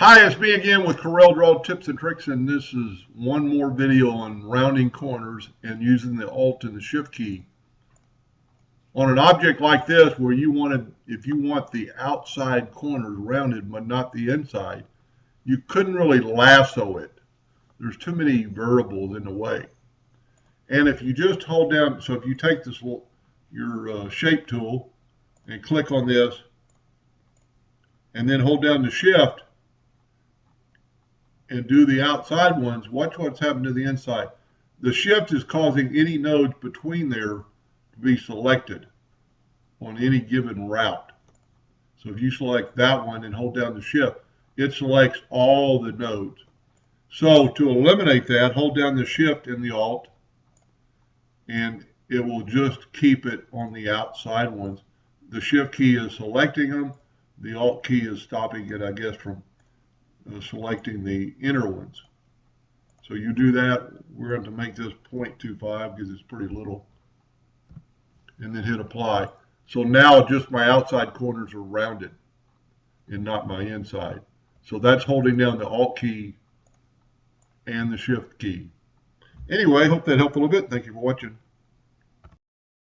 Hi, it's me again with Corel Draw Tips and Tricks, and this is one more video on rounding corners and using the Alt and the Shift key. On an object like this, where if you want the outside corners rounded but not the inside, you couldn't really lasso it. There's too many variables in the way. And if you just hold down, so if you take your shape tool and click on this, and then hold down the Shift, and do the outside ones, watch what's happened to the inside. The Shift is causing any nodes between there to be selected on any given route. So if you select that one and hold down the Shift, it selects all the nodes. So to eliminate that, hold down the Shift and the Alt, and it will just keep it on the outside ones. The Shift key is selecting them. The Alt key is stopping it, I guess, from selecting the inner ones. So you do that. We're going to make this 0.25 because it's pretty little, and then hit apply. So now just my outside corners are rounded and not my inside. So that's holding down the Alt key and the Shift key. Anyway, hope that helped a little bit. Thank you for watching.